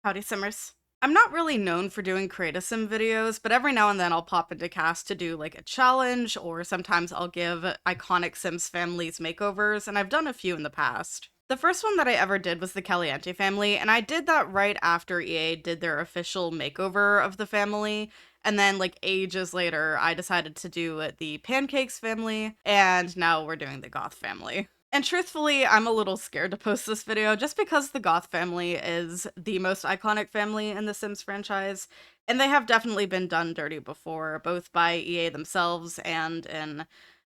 Howdy Simmers. I'm not really known for doing Create-a-Sim videos, but every now and then I'll pop into cast to do like a challenge, or sometimes I'll give iconic Sims families makeovers, and I've done a few in the past. The first one that I ever did was the Caliente family, and I did that right after EA did their official makeover of the family, and then like ages later I decided to do the Pancakes family, and now we're doing the Goth family. And truthfully, I'm a little scared to post this video just because the Goth family is the most iconic family in the Sims franchise, and they have definitely been done dirty before, both by EA themselves and in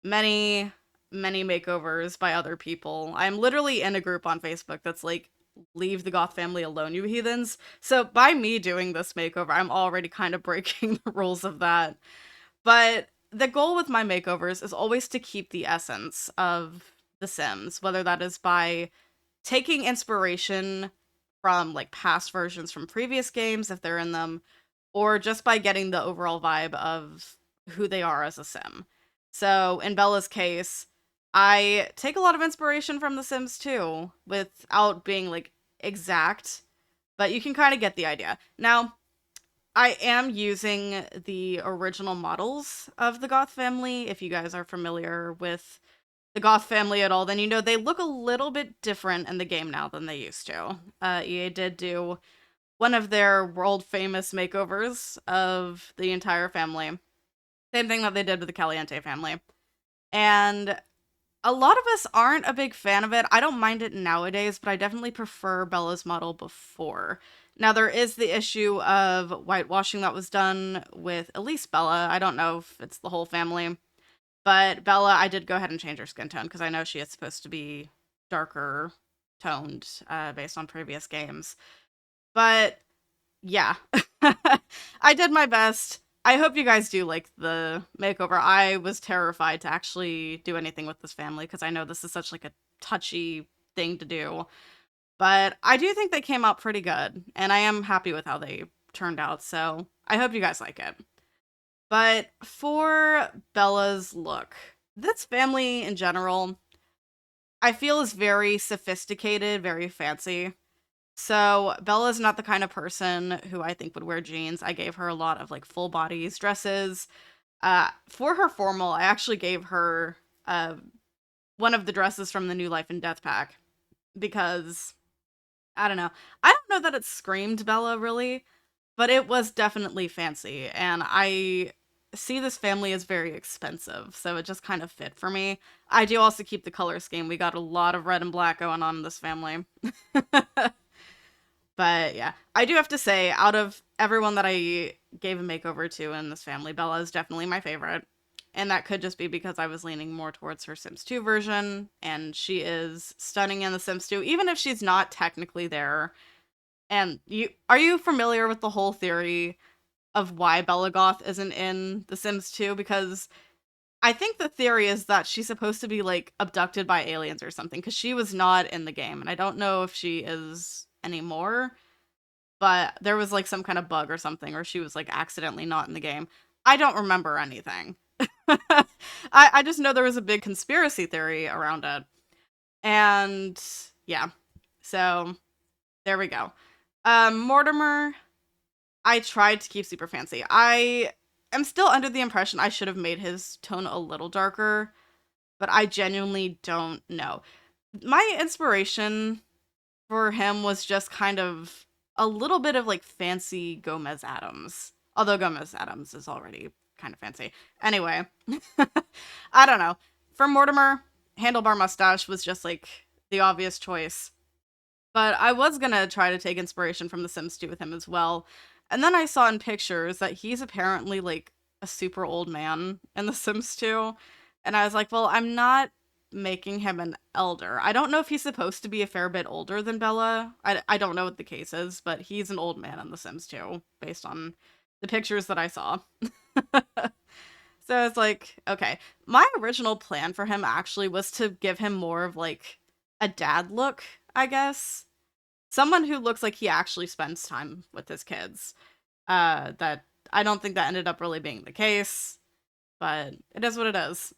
many, many makeovers by other people. I'm literally in a group on Facebook that's like, leave the Goth family alone, you heathens. So by me doing this makeover, I'm already kind of breaking the rules of that. But the goal with my makeovers is always to keep the essence of The Sims, whether that is by taking inspiration from like past versions from previous games, if they're in them, or just by getting the overall vibe of who they are as a Sim. So in Bella's case, I take a lot of inspiration from The Sims 2 without being like exact, but you can kind of get the idea. Now, I am using the original models of the Goth family. If you guys are familiar with the Goth family at all, then you know they look a little bit different in the game now than they used to. EA did do one of their world famous makeovers of the entire family. Same thing that they did with the Caliente family. And a lot of us aren't a big fan of it. I don't mind it nowadays, but I definitely prefer Bella's model before. Now, there is the issue of whitewashing that was done with at least Bella. I don't know if it's the whole family, but Bella, I did go ahead and change her skin tone because I know she is supposed to be darker toned based on previous games. But yeah, I did my best. I hope you guys do like the makeover. I was terrified to actually do anything with this family because I know this is such like a touchy thing to do. But I do think they came out pretty good, and I am happy with how they turned out, so I hope you guys like it. But for Bella's look, this family in general, I feel is very sophisticated, very fancy. So Bella's not the kind of person who I think would wear jeans. I gave her a lot of like full bodies dresses. For her formal, I actually gave her one of the dresses from the New Life and Death pack because I don't know. I don't know that it screamed Bella really, but it was definitely fancy, and I see this family as very expensive, so it just kind of fit for me. I do also keep the color scheme. We got a lot of red and black going on in this family. But yeah, I do have to say, out of everyone that I gave a makeover to in this family, Bella is definitely my favorite. And that could just be because I was leaning more towards her Sims 2 version, and she is stunning in the Sims 2, even if she's not technically there. And are you familiar with the whole theory of why Bella Goth isn't in The Sims 2? Because I think the theory is that she's supposed to be like abducted by aliens or something, because she was not in the game, and I don't know if she is anymore, but there was like some kind of bug or something, or she was like accidentally not in the game. I don't remember anything. I just know there was a big conspiracy theory around it. And yeah, so there we go. Mortimer, I tried to keep super fancy. I am still under the impression I should have made his tone a little darker, but I genuinely don't know. My inspiration for him was just kind of a little bit of like fancy Gomez Adams. Although Gomez Adams is already kind of fancy. Anyway, I don't know. For Mortimer, handlebar mustache was just like the obvious choice. But I was gonna try to take inspiration from The Sims 2 with him as well. And then I saw in pictures that he's apparently like a super old man in The Sims 2. And I was like, well, I'm not making him an elder. I don't know if he's supposed to be a fair bit older than Bella. I don't know what the case is, but he's an old man in The Sims 2, based on the pictures that I saw. So it's like, okay. My original plan for him actually was to give him more of like a dad look, I guess. Someone who looks like he actually spends time with his kids. That I don't think that ended up really being the case, but it is what it is.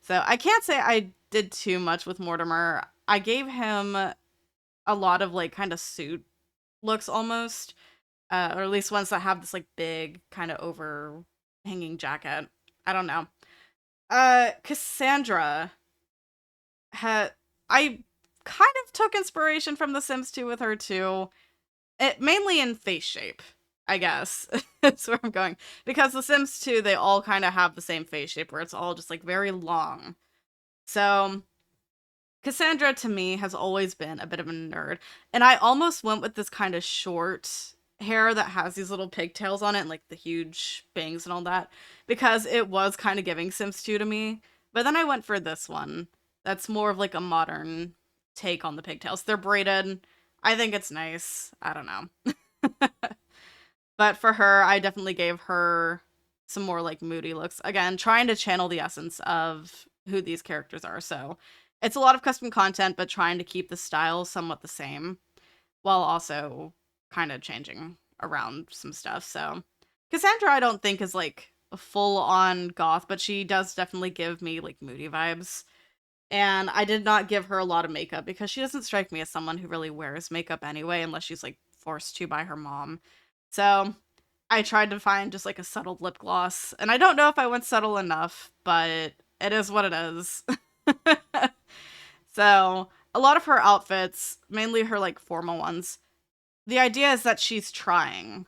So I can't say I did too much with Mortimer. I gave him a lot of like kind of suit looks almost, or at least ones that have this like big kind of overhanging jacket. I don't know. Cassandra had I kind of took inspiration from The Sims 2 with her too. Mainly in face shape, I guess. That's where I'm going. Because The Sims 2, they all kind of have the same face shape where it's all just like very long. So Cassandra to me has always been a bit of a nerd. And I almost went with this kind of short hair that has these little pigtails on it and like the huge bangs and all that because it was kind of giving Sims 2 to me. But then I went for this one. That's more of like a modern take on the pigtails. They're braided. I think it's nice. I don't know. But for her, I definitely gave her some more like moody looks. Again, trying to channel the essence of who these characters are. So it's a lot of custom content, but trying to keep the style somewhat the same while also kind of changing around some stuff. So Cassandra, I don't think is like a full on goth, but she does definitely give me like moody vibes. And I did not give her a lot of makeup because she doesn't strike me as someone who really wears makeup anyway, unless she's like forced to by her mom. So I tried to find just like a subtle lip gloss, and I don't know if I went subtle enough, but it is what it is. So a lot of her outfits, mainly her like formal ones, the idea is that she's trying.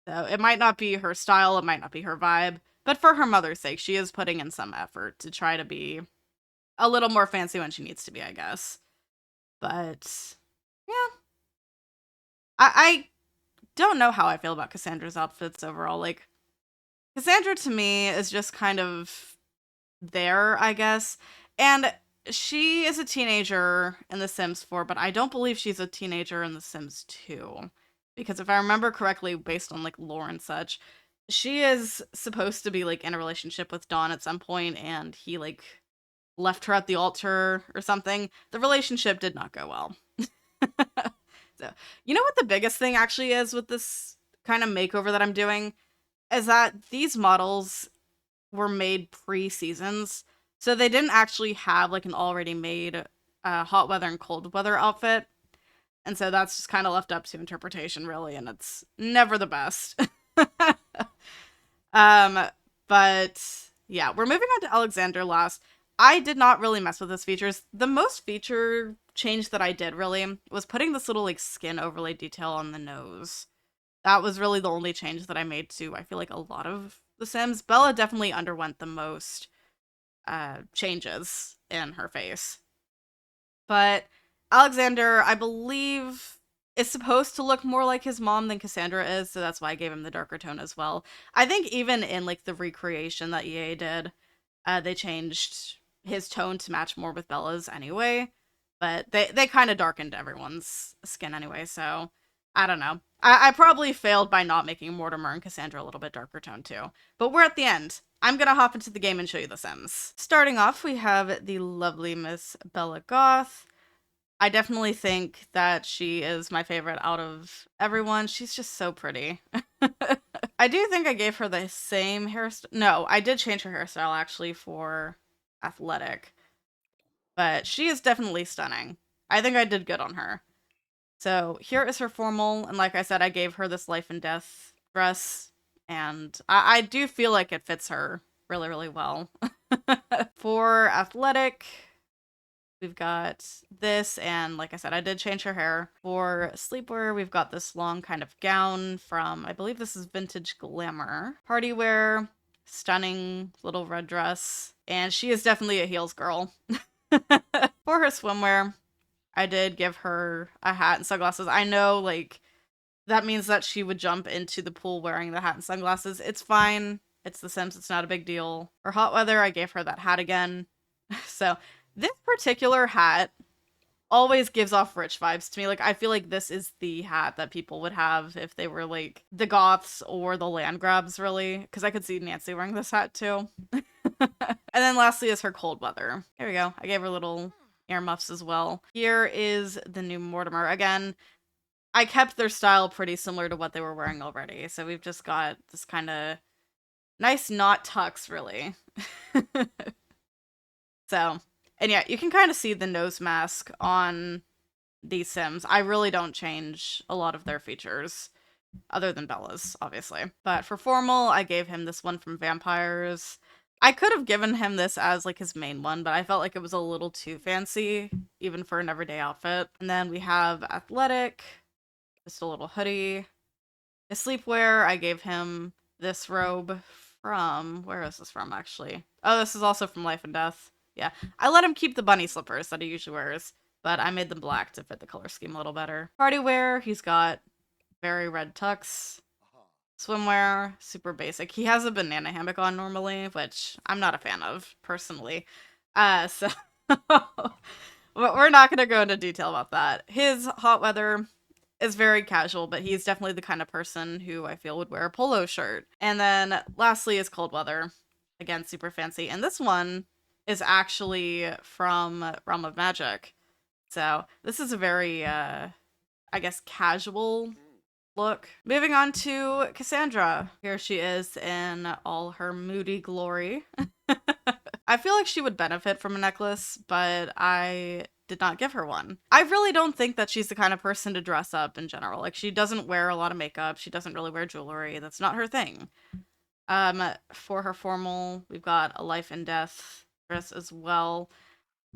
So it might not be her style, it might not be her vibe, but for her mother's sake, she is putting in some effort to try to be a little more fancy when she needs to be, I guess. But yeah, I don't know how I feel about Cassandra's outfits overall. Like Cassandra to me is just kind of there, I guess. And she is a teenager in The Sims 4, but I don't believe she's a teenager in The Sims 2. Because if I remember correctly, based on like lore and such, she is supposed to be like in a relationship with Dawn at some point, and he like left her at the altar or something. The relationship did not go well. So, you know what the biggest thing actually is with this kind of makeover that I'm doing? Is that these models were made pre-seasons, so they didn't actually have like an already made hot weather and cold weather outfit, and so that's just kind of left up to interpretation, really, and it's never the best. um, but yeah, we're moving on to Alexander last. I did not really mess with his features. The most feature change that I did really was putting this little like skin overlay detail on the nose. That was really the only change that I made to, I feel like, a lot of The Sims. Bella definitely underwent the most changes in her face. But Alexander, I believe, is supposed to look more like his mom than Cassandra is, so that's why I gave him the darker tone as well. I think even in like the recreation that EA did, they changed his tone to match more with Bella's anyway. But they kind of darkened everyone's skin anyway, so I don't know. I probably failed by not making Mortimer and Cassandra a little bit darker tone too. But we're at the end. I'm gonna hop into the game and show you The Sims. Starting off, we have the lovely Miss Bella Goth. I definitely think that she is my favorite out of everyone. She's just so pretty. I do think I gave her the same hairstyle. No, I did change her hairstyle actually for athletic. But she is definitely stunning. I think I did good on her. So here is her formal, and like I said, I gave her this life and death dress, and I do feel like it fits her really, really well. For athletic, we've got this, and like I said, I did change her hair. For sleepwear, we've got this long kind of gown from, I believe this is Vintage Glamour. Party wear, stunning little red dress, and she is definitely a heels girl. For her swimwear, I did give her a hat and sunglasses. I know, like, that means that she would jump into the pool wearing the hat and sunglasses. It's fine. It's The Sims. It's not a big deal. For hot weather, I gave her that hat again. So, this particular hat always gives off rich vibes to me. Like, I feel like this is the hat that people would have if they were, like, the Goths or the Landgrabs, really. Because I could see Nancy wearing this hat, too. And then lastly is her cold weather. Here we go. I gave her little earmuffs as well. Here is the new Mortimer. Again, I kept their style pretty similar to what they were wearing already. So we've just got this kind of nice knot tux, really. So, and yeah, you can kind of see the nose mask on these Sims. I really don't change a lot of their features, other than Bella's, obviously. But for formal, I gave him this one from Vampires. I could have given him this as like his main one, but I felt like it was a little too fancy, even for an everyday outfit. And then we have Athletic, just a little hoodie. His sleepwear, I gave him this robe from, where is this from actually? Oh, this is also from Life and Death. Yeah, I let him keep the bunny slippers that he usually wears, but I made them black to fit the color scheme a little better. Party wear, he's got very red tux. Swimwear, super basic. He has a banana hammock on normally, which I'm not a fan of, personally. So we're not going to go into detail about that. His hot weather is very casual, but he's definitely the kind of person who I feel would wear a polo shirt. And then lastly is cold weather. Again, super fancy. And this one is actually from Realm of Magic. So this is a very, I guess, casual look. Moving on to Cassandra. Here she is in all her moody glory. I feel like she would benefit from a necklace, but I did not give her one. I really don't think that she's the kind of person to dress up in general. Like, she doesn't wear a lot of makeup. She doesn't really wear jewelry. That's not her thing. For her formal, we've got a Life and Death dress as well.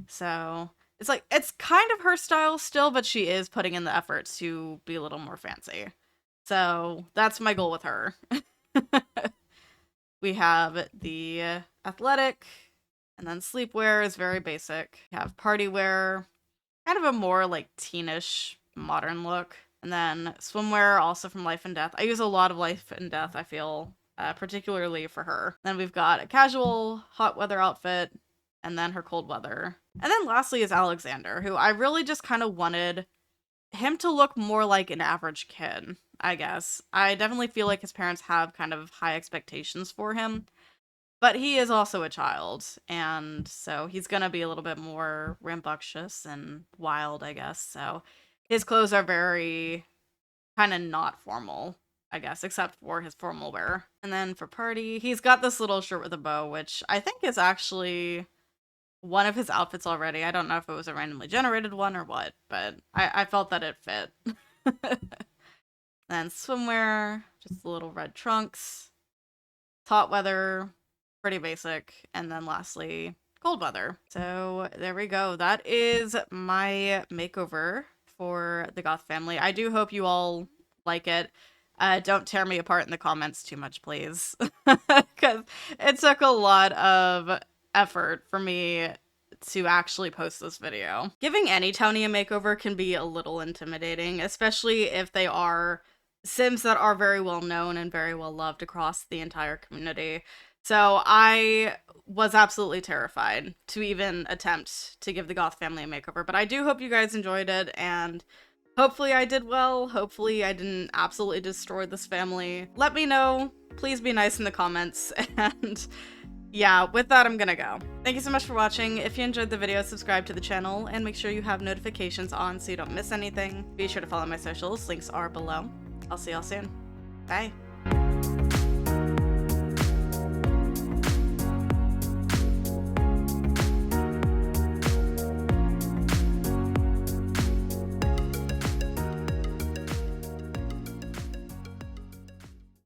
So it's like, it's kind of her style still, but she is putting in the effort to be a little more fancy. So that's my goal with her. We have the athletic, and then sleepwear is very basic. We have party wear, kind of a more like teenish modern look. And then swimwear, also from Life and Death. I use a lot of Life and Death, I feel, particularly for her. Then we've got a casual hot weather outfit, and then her cold weather. And then lastly is Alexander, who I really just kind of wanted him to look more like an average kid, I guess. I definitely feel like his parents have kind of high expectations for him, but he is also a child, and so he's gonna be a little bit more rambunctious and wild, I guess. So his clothes are very kind of not formal, I guess, except for his formal wear. And then for party, he's got this little shirt with a bow, which I think is actually one of his outfits already. I don't know if it was a randomly generated one or what, but I felt that it fit. Then swimwear, just little red trunks. Hot weather, pretty basic. And then lastly, cold weather. So there we go. That is my makeover for the Goth family. I do hope you all like it. Don't tear me apart in the comments too much, please. Because it took a lot of effort for me to actually post this video. Giving any townie a makeover can be a little intimidating, especially if they are Sims that are very well known and very well loved across the entire community. So I was absolutely terrified to even attempt to give the Goth family a makeover, but I do hope you guys enjoyed it, and hopefully I did well. Hopefully I didn't absolutely destroy this family. Let me know. Please be nice in the comments, and yeah, with that, I'm gonna go. Thank you so much for watching. If you enjoyed the video, subscribe to the channel, and make sure you have notifications on so you don't miss anything. Be sure to follow my socials. Links are below. I'll see y'all soon. Bye.